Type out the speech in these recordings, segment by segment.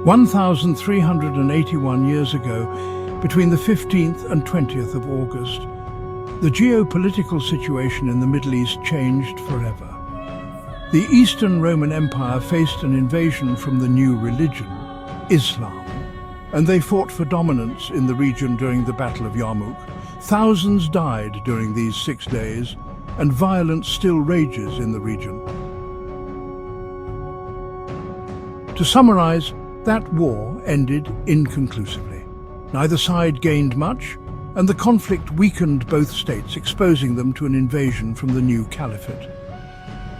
1,381 years ago, between the 15th and 20th of August, the geopolitical situation in the Middle East changed forever. The Eastern Roman Empire faced an invasion from the new religion, Islam, and they fought for dominance in the region during the Battle of Yarmouk. Thousands died during these 6 days, and violence still rages in the region. To summarize, that war ended inconclusively. Neither side gained much, and the conflict weakened both states, exposing them to an invasion from the new caliphate.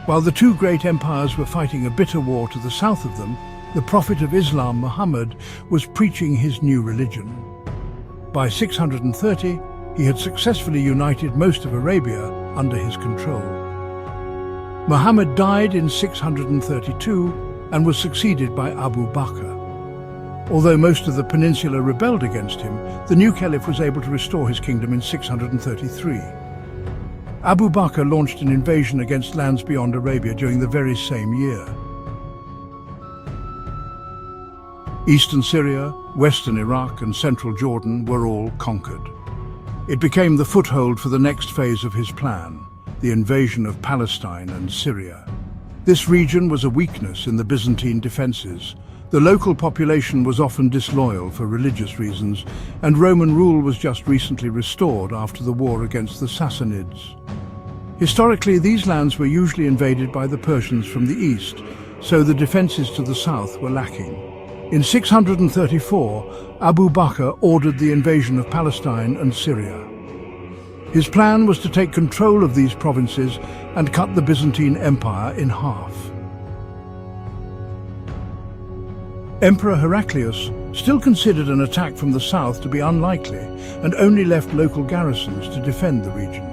While the two great empires were fighting a bitter war to the south of them, the prophet of Islam, Muhammad, was preaching his new religion. By 630, he had successfully united most of Arabia under his control. Muhammad died in 632 and was succeeded by Abu Bakr. Although most of the peninsula rebelled against him, the new caliph was able to restore his kingdom in 633. Abu Bakr launched an invasion against lands beyond Arabia during the very same year. Eastern Syria, western Iraq and central Jordan were all conquered. It became the foothold for the next phase of his plan, the invasion of Palestine and Syria. This region was a weakness in the Byzantine defenses. The local population was often disloyal for religious reasons, and Roman rule was just recently restored after the war against the Sassanids. Historically, these lands were usually invaded by the Persians from the east, so the defenses to the south were lacking. In 634, Abu Bakr ordered the invasion of Palestine and Syria. His plan was to take control of these provinces and cut the Byzantine Empire in half. Emperor Heraclius still considered an attack from the south to be unlikely and only left local garrisons to defend the region.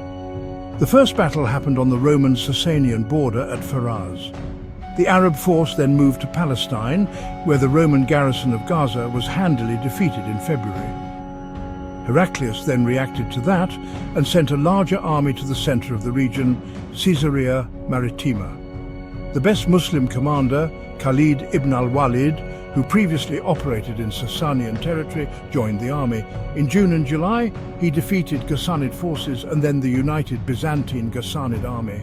The first battle happened on the Roman-Sasanian border at Faraz. The Arab force then moved to Palestine, where the Roman garrison of Gaza was handily defeated in February. Heraclius then reacted to that and sent a larger army to the center of the region, Caesarea Maritima. The best Muslim commander, Khalid ibn al-Walid, who previously operated in Sasanian territory, joined the army. In June and July, he defeated Ghassanid forces and then the united Byzantine Ghassanid army.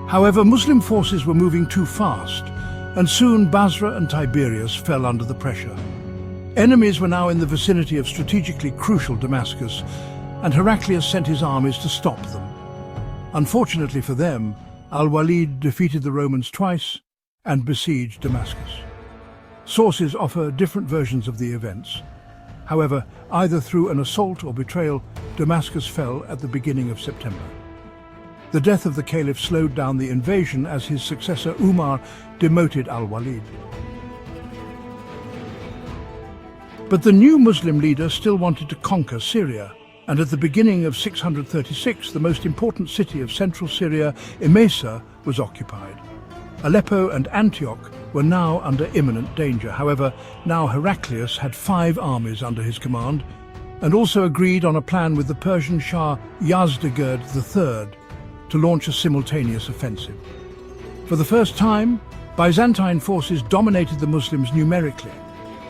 However, Muslim forces were moving too fast, and soon Basra and Tiberias fell under the pressure. Enemies were now in the vicinity of strategically crucial Damascus, and Heraclius sent his armies to stop them. Unfortunately for them, al-Walid defeated the Romans twice and besieged Damascus. Sources offer different versions of the events. However, either through an assault or betrayal, Damascus fell at the beginning of September. The death of the caliph slowed down the invasion as his successor Umar demoted al-Walid. But the new Muslim leader still wanted to conquer Syria, and at the beginning of 636, the most important city of central Syria, Emesa, was occupied. Aleppo and Antioch were now under imminent danger. However, now Heraclius had 5 armies under his command, and also agreed on a plan with the Persian Shah Yazdegerd III to launch a simultaneous offensive. For the first time, Byzantine forces dominated the Muslims numerically,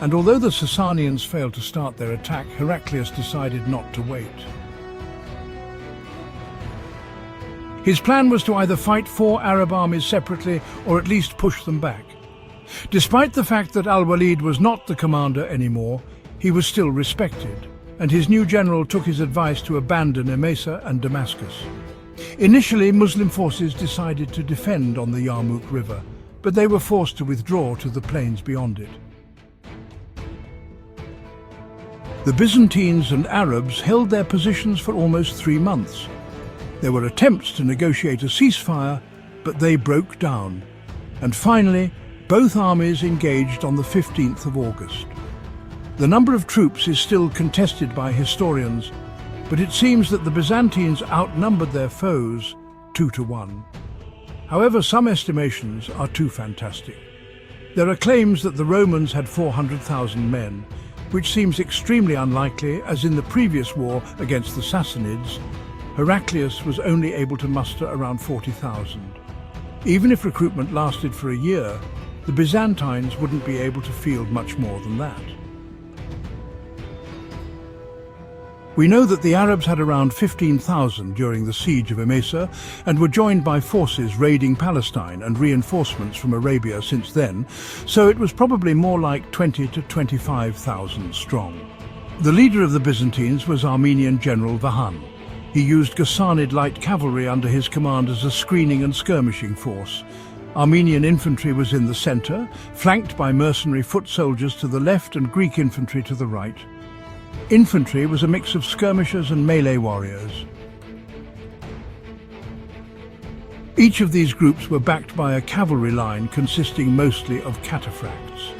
and although the Sassanians failed to start their attack, Heraclius decided not to wait. His plan was to either fight 4 Arab armies separately or at least push them back. Despite the fact that al-Walid was not the commander anymore, he was still respected, and his new general took his advice to abandon Emesa and Damascus. Initially, Muslim forces decided to defend on the Yarmouk River, but they were forced to withdraw to the plains beyond it. The Byzantines and Arabs held their positions for almost 3 months. There were attempts to negotiate a ceasefire, but they broke down. And finally, both armies engaged on the 15th of August. The number of troops is still contested by historians, but it seems that the Byzantines outnumbered their foes 2-1. However, some estimations are too fantastic. There are claims that the Romans had 400,000 men, which seems extremely unlikely, as in the previous war against the Sassanids, Heraclius was only able to muster around 40,000. Even if recruitment lasted for a year, the Byzantines wouldn't be able to field much more than that. We know that the Arabs had around 15,000 during the siege of Emesa and were joined by forces raiding Palestine and reinforcements from Arabia since then, so it was probably more like 20 to 25,000 strong. The leader of the Byzantines was Armenian General Vahan. He used Ghassanid light cavalry under his command as a screening and skirmishing force. Armenian infantry was in the center, flanked by mercenary foot soldiers to the left and Greek infantry to the right. Infantry was a mix of skirmishers and melee warriors. Each of these groups were backed by a cavalry line consisting mostly of cataphracts.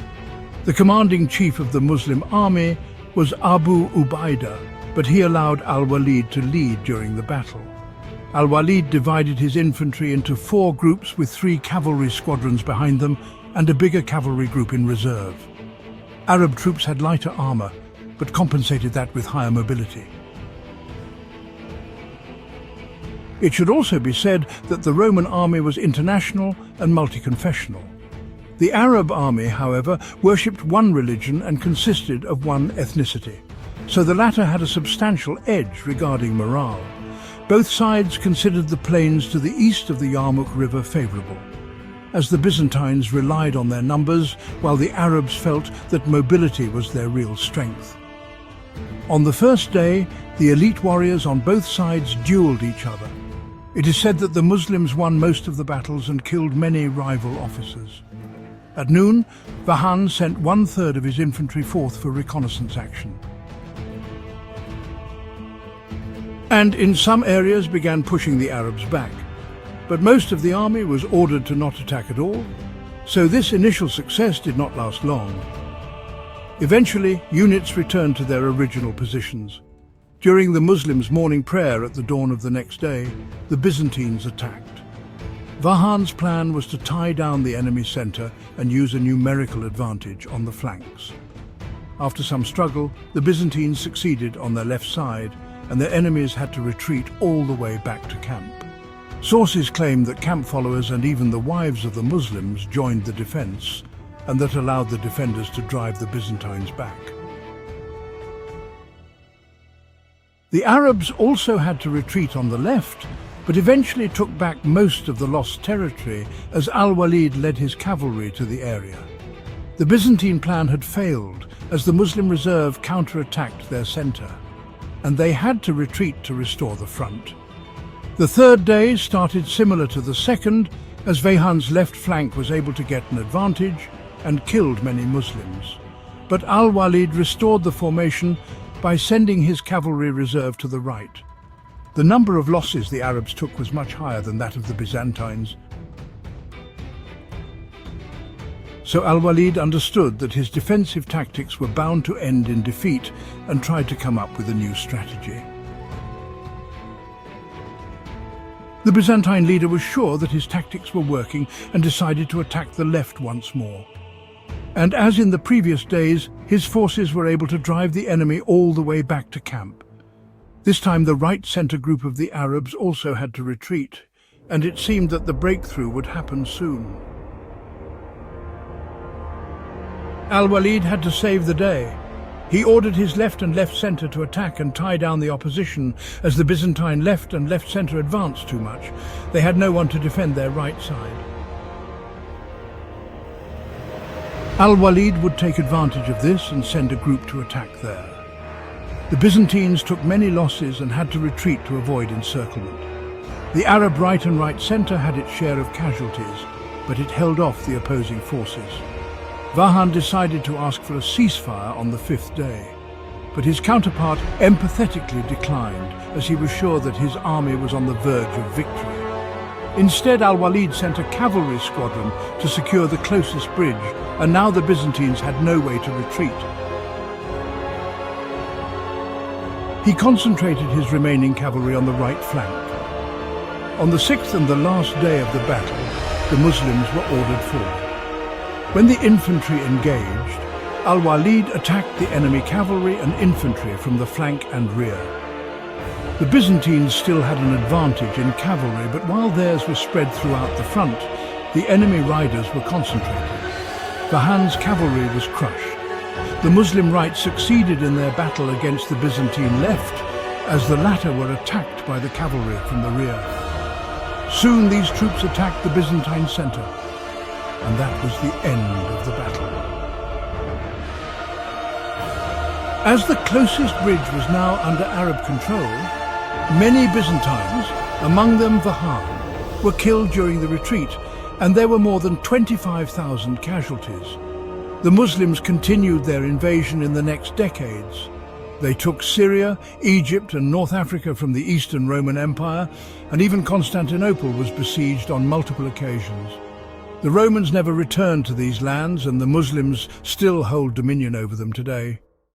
The commanding chief of the Muslim army was Abu Ubaidah, but he allowed al-Walid to lead during the battle. Al-Walid divided his infantry into 4 groups with 3 cavalry squadrons behind them and a bigger cavalry group in reserve. Arab troops had lighter armor, but compensated that with higher mobility. It should also be said that the Roman army was international and multi-confessional. The Arab army, however, worshipped one religion and consisted of one ethnicity, so the latter had a substantial edge regarding morale. Both sides considered the plains to the east of the Yarmouk River favorable, as the Byzantines relied on their numbers, while the Arabs felt that mobility was their real strength. On the first day, the elite warriors on both sides duelled each other. It is said that the Muslims won most of the battles and killed many rival officers. At noon, Vahan sent 1/3 of his infantry forth for reconnaissance action, and in some areas began pushing the Arabs back. But most of the army was ordered to not attack at all, so this initial success did not last long. Eventually, units returned to their original positions. During the Muslims' morning prayer at the dawn of the next day, the Byzantines attacked. Vahan's plan was to tie down the enemy center and use a numerical advantage on the flanks. After some struggle, the Byzantines succeeded on their left side, and their enemies had to retreat all the way back to camp. Sources claim that camp followers and even the wives of the Muslims joined the defense, and that allowed the defenders to drive the Byzantines back. The Arabs also had to retreat on the left, but eventually took back most of the lost territory as al-Walid led his cavalry to the area. The Byzantine plan had failed as the Muslim reserve counterattacked their center, and they had to retreat to restore the front. The third day started similar to the second, as Vahan's left flank was able to get an advantage and killed many Muslims. But al-Walid restored the formation by sending his cavalry reserve to the right. The number of losses the Arabs took was much higher than that of the Byzantines. So al-Walid understood that his defensive tactics were bound to end in defeat and tried to come up with a new strategy. The Byzantine leader was sure that his tactics were working and decided to attack the left once more. And as in the previous days, his forces were able to drive the enemy all the way back to camp. This time the right center group of the Arabs also had to retreat, and it seemed that the breakthrough would happen soon. Al-Walid had to save the day. He ordered his left and left center to attack and tie down the opposition as the Byzantine left and left center advanced too much. They had no one to defend their right side. Al-Walid would take advantage of this and send a group to attack there. The Byzantines took many losses and had to retreat to avoid encirclement. The Arab right and right center had its share of casualties, but it held off the opposing forces. Vahan decided to ask for a ceasefire on the 5th day, but his counterpart empathetically declined as he was sure that his army was on the verge of victory. Instead, al-Walid sent a cavalry squadron to secure the closest bridge, and now the Byzantines had no way to retreat. He concentrated his remaining cavalry on the right flank. On the 6th and the last day of the battle, the Muslims were ordered forward. When the infantry engaged, al-Walid attacked the enemy cavalry and infantry from the flank and rear. The Byzantines still had an advantage in cavalry, but while theirs was spread throughout the front, the enemy riders were concentrated. Vahan's cavalry was crushed. The Muslim right succeeded in their battle against the Byzantine left, as the latter were attacked by the cavalry from the rear. Soon these troops attacked the Byzantine center, and that was the end of the battle. As the closest bridge was now under Arab control, many Byzantines, among them Vahan, were killed during the retreat, and there were more than 25,000 casualties. The Muslims continued their invasion in the next decades. They took Syria, Egypt and North Africa from the Eastern Roman Empire, and even Constantinople was besieged on multiple occasions. The Romans never returned to these lands, and the Muslims still hold dominion over them today.